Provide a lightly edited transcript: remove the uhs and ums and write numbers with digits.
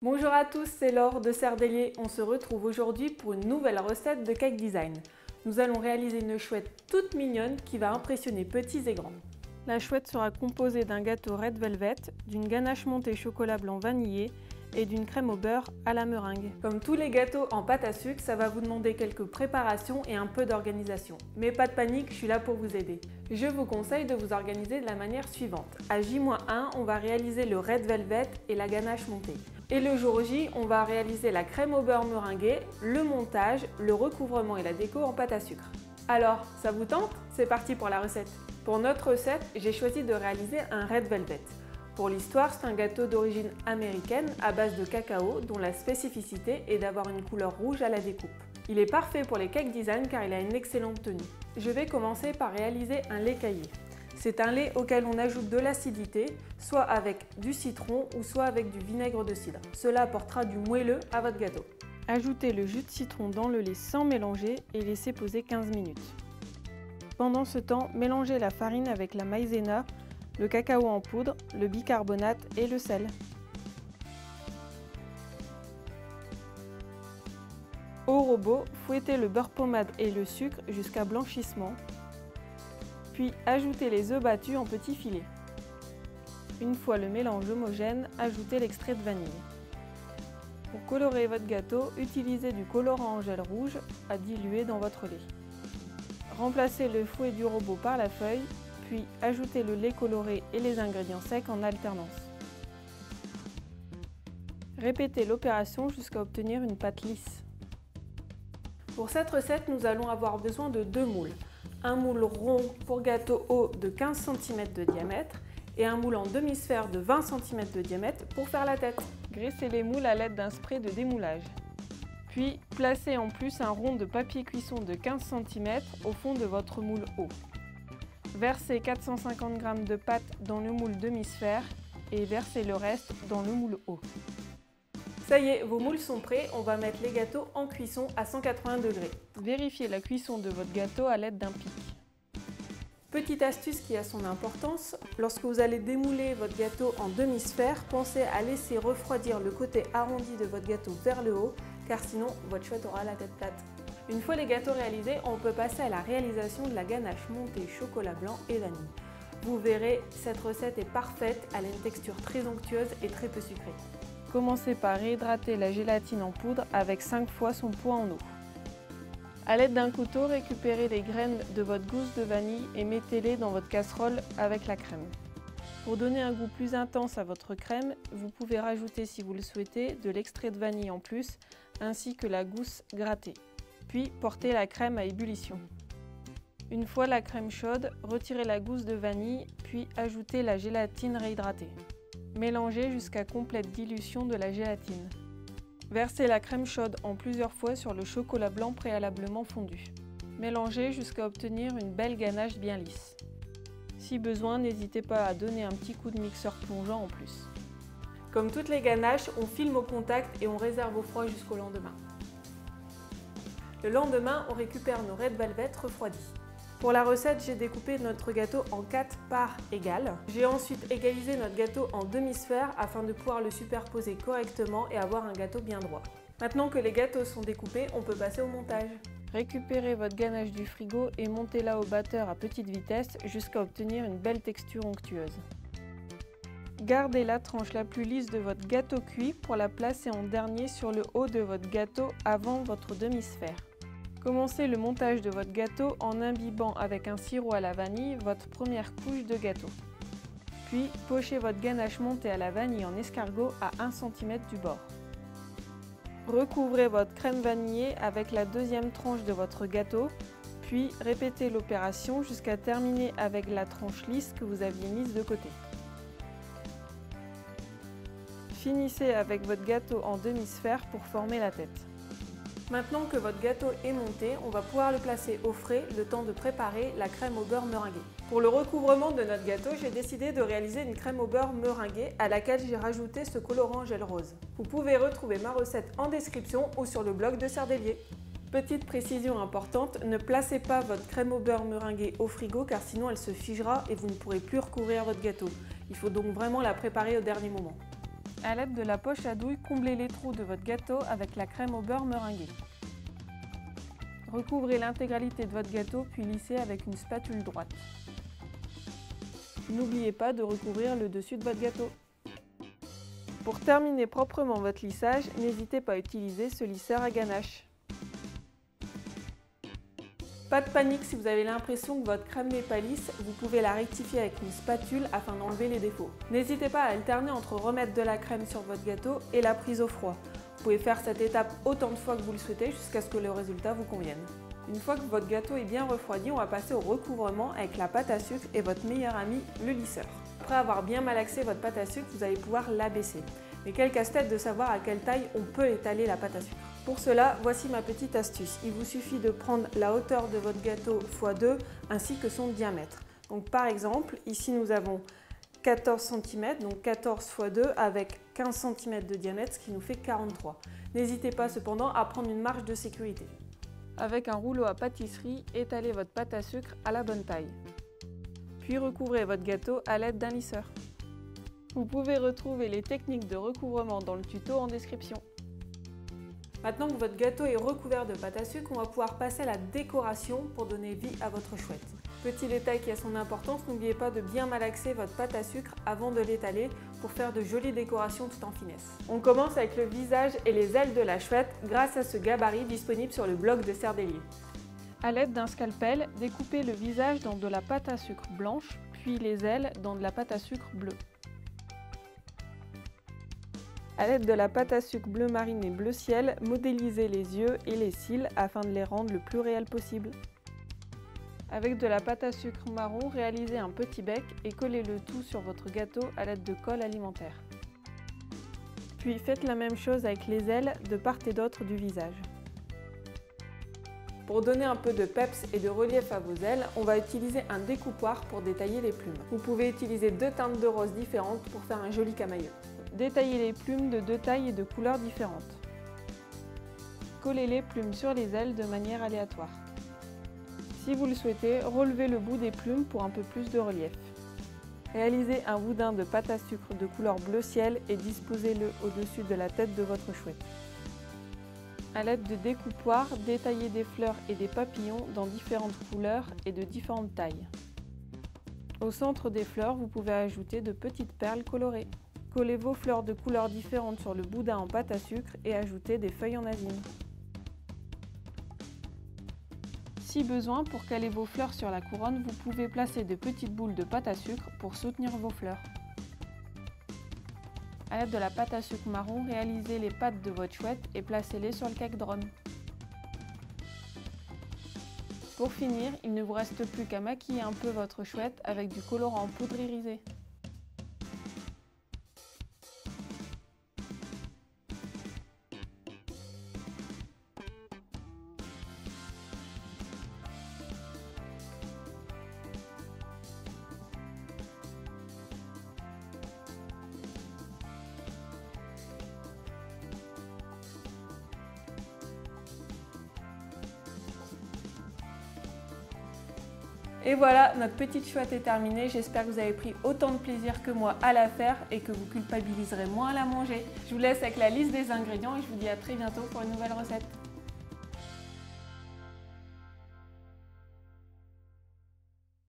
Bonjour à tous, c'est Laure de Cerdelier. On se retrouve aujourd'hui pour une nouvelle recette de cake design. Nous allons réaliser une chouette toute mignonne qui va impressionner petits et grands. La chouette sera composée d'un gâteau red velvet, d'une ganache montée chocolat blanc vanillé et d'une crème au beurre à la meringue. Comme tous les gâteaux en pâte à sucre, ça va vous demander quelques préparations et un peu d'organisation. Mais pas de panique, je suis là pour vous aider. Je vous conseille de vous organiser de la manière suivante. À J-1, on va réaliser le red velvet et la ganache montée. Et le jour J, on va réaliser la crème au beurre meringuée, le montage, le recouvrement et la déco en pâte à sucre. Alors, ça vous tente? C'est parti pour la recette. Pour notre recette, j'ai choisi de réaliser un red velvet. Pour l'histoire, c'est un gâteau d'origine américaine à base de cacao dont la spécificité est d'avoir une couleur rouge à la découpe. Il est parfait pour les cake design car il a une excellente tenue. Je vais commencer par réaliser un lait caillé. C'est un lait auquel on ajoute de l'acidité, soit avec du citron ou soit avec du vinaigre de cidre. Cela apportera du moelleux à votre gâteau. Ajoutez le jus de citron dans le lait sans mélanger et laissez poser 15 minutes. Pendant ce temps, mélangez la farine avec la maïzena, le cacao en poudre, le bicarbonate et le sel. Au robot, fouettez le beurre pommade et le sucre jusqu'à blanchissement, puis ajoutez les œufs battus en petits filets. Une fois le mélange homogène, ajoutez l'extrait de vanille. Pour colorer votre gâteau, utilisez du colorant en gel rouge à diluer dans votre lait. Remplacez le fouet du robot par la feuille, puis ajoutez le lait coloré et les ingrédients secs en alternance. Répétez l'opération jusqu'à obtenir une pâte lisse. Pour cette recette, nous allons avoir besoin de deux moules. Un moule rond pour gâteau haut de 15 cm de diamètre et un moule en demi-sphère de 20 cm de diamètre pour faire la tête. Graissez les moules à l'aide d'un spray de démoulage. Puis, placez en plus un rond de papier cuisson de 15 cm au fond de votre moule haut. Versez 450 g de pâte dans le moule demi-sphère et versez le reste dans le moule haut. Ça y est, vos moules sont prêts, on va mettre les gâteaux en cuisson à 180 degrés. Vérifiez la cuisson de votre gâteau à l'aide d'un pic. Petite astuce qui a son importance, lorsque vous allez démouler votre gâteau en demi-sphère, pensez à laisser refroidir le côté arrondi de votre gâteau vers le haut, car sinon votre chouette aura la tête plate. Une fois les gâteaux réalisés, on peut passer à la réalisation de la ganache montée chocolat blanc et vanille. Vous verrez, cette recette est parfaite, elle a une texture très onctueuse et très peu sucrée. Commencez par réhydrater la gélatine en poudre avec 5 fois son poids en eau. A l'aide d'un couteau, récupérez les graines de votre gousse de vanille et mettez-les dans votre casserole avec la crème. Pour donner un goût plus intense à votre crème, vous pouvez rajouter, si vous le souhaitez, de l'extrait de vanille en plus, ainsi que la gousse grattée. Puis portez la crème à ébullition. Une fois la crème chaude, retirez la gousse de vanille, puis ajoutez la gélatine réhydratée. Mélangez jusqu'à complète dilution de la gélatine. Versez la crème chaude en plusieurs fois sur le chocolat blanc préalablement fondu. Mélangez jusqu'à obtenir une belle ganache bien lisse. Si besoin, n'hésitez pas à donner un petit coup de mixeur plongeant en plus. Comme toutes les ganaches, on filme au contact et on réserve au froid jusqu'au lendemain. Le lendemain, on récupère nos red velvet refroidis. Pour la recette, j'ai découpé notre gâteau en 4 parts égales. J'ai ensuite égalisé notre gâteau en demi-sphère afin de pouvoir le superposer correctement et avoir un gâteau bien droit. Maintenant que les gâteaux sont découpés, on peut passer au montage. Récupérez votre ganache du frigo et montez-la au batteur à petite vitesse jusqu'à obtenir une belle texture onctueuse. Gardez la tranche la plus lisse de votre gâteau cuit pour la placer en dernier sur le haut de votre gâteau avant votre demi-sphère. Commencez le montage de votre gâteau en imbibant avec un sirop à la vanille votre première couche de gâteau. Puis, pochez votre ganache montée à la vanille en escargot à 1 cm du bord. Recouvrez votre crème vanillée avec la deuxième tranche de votre gâteau, puis répétez l'opération jusqu'à terminer avec la tranche lisse que vous aviez mise de côté. Finissez avec votre gâteau en demi-sphère pour former la tête. Maintenant que votre gâteau est monté, on va pouvoir le placer au frais le temps de préparer la crème au beurre meringuée. Pour le recouvrement de notre gâteau, j'ai décidé de réaliser une crème au beurre meringuée à laquelle j'ai rajouté ce colorant gel rose. Vous pouvez retrouver ma recette en description ou sur le blog de Cerdelier. Petite précision importante, ne placez pas votre crème au beurre meringuée au frigo car sinon elle se figera et vous ne pourrez plus recouvrir votre gâteau. Il faut donc vraiment la préparer au dernier moment. À l'aide de la poche à douille, comblez les trous de votre gâteau avec la crème au beurre meringuée. Recouvrez l'intégralité de votre gâteau puis lissez avec une spatule droite. N'oubliez pas de recouvrir le dessus de votre gâteau. Pour terminer proprement votre lissage, n'hésitez pas à utiliser ce lisseur à ganache. Pas de panique si vous avez l'impression que votre crème n'est pas lisse, vous pouvez la rectifier avec une spatule afin d'enlever les défauts. N'hésitez pas à alterner entre remettre de la crème sur votre gâteau et la prise au froid. Vous pouvez faire cette étape autant de fois que vous le souhaitez jusqu'à ce que le résultat vous convienne. Une fois que votre gâteau est bien refroidi, on va passer au recouvrement avec la pâte à sucre et votre meilleur ami, le lisseur. Après avoir bien malaxé votre pâte à sucre, vous allez pouvoir l'abaisser. Mais quel casse-tête de savoir à quelle taille on peut étaler la pâte à sucre. Pour cela, voici ma petite astuce. Il vous suffit de prendre la hauteur de votre gâteau x 2 ainsi que son diamètre. Donc par exemple, ici nous avons 14 cm, donc 14 x 2 avec 15 cm de diamètre, ce qui nous fait 43. N'hésitez pas cependant à prendre une marge de sécurité. Avec un rouleau à pâtisserie, étalez votre pâte à sucre à la bonne taille. Puis recouvrez votre gâteau à l'aide d'un lisseur. Vous pouvez retrouver les techniques de recouvrement dans le tuto en description. Maintenant que votre gâteau est recouvert de pâte à sucre, on va pouvoir passer à la décoration pour donner vie à votre chouette. Petit détail qui a son importance, n'oubliez pas de bien malaxer votre pâte à sucre avant de l'étaler pour faire de jolies décorations tout en finesse. On commence avec le visage et les ailes de la chouette grâce à ce gabarit disponible sur le blog de Cerdelier. À l'aide d'un scalpel, découpez le visage dans de la pâte à sucre blanche, puis les ailes dans de la pâte à sucre bleue. À l'aide de la pâte à sucre bleu marine et bleu ciel, modélisez les yeux et les cils afin de les rendre le plus réels possible. Avec de la pâte à sucre marron, réalisez un petit bec et collez le tout sur votre gâteau à l'aide de colle alimentaire. Puis faites la même chose avec les ailes de part et d'autre du visage. Pour donner un peu de peps et de relief à vos ailes, on va utiliser un découpoir pour détailler les plumes. Vous pouvez utiliser deux teintes de rose différentes pour faire un joli camailleux. Détaillez les plumes de deux tailles et de couleurs différentes. Collez les plumes sur les ailes de manière aléatoire. Si vous le souhaitez, relevez le bout des plumes pour un peu plus de relief. Réalisez un boudin de pâte à sucre de couleur bleu ciel et disposez-le au-dessus de la tête de votre chouette. À l'aide de découpoirs, détaillez des fleurs et des papillons dans différentes couleurs et de différentes tailles. Au centre des fleurs, vous pouvez ajouter de petites perles colorées. Collez vos fleurs de couleurs différentes sur le boudin en pâte à sucre et ajoutez des feuilles en asine. Si besoin, pour caler vos fleurs sur la couronne, vous pouvez placer de petites boules de pâte à sucre pour soutenir vos fleurs. À l'aide de la pâte à sucre marron, réalisez les pattes de votre chouette et placez-les sur le cake drum. Pour finir, il ne vous reste plus qu'à maquiller un peu votre chouette avec du colorant en poudre irisée. Et voilà, notre petite chouette est terminée. J'espère que vous avez pris autant de plaisir que moi à la faire et que vous culpabiliserez moins à la manger. Je vous laisse avec la liste des ingrédients et je vous dis à très bientôt pour une nouvelle recette.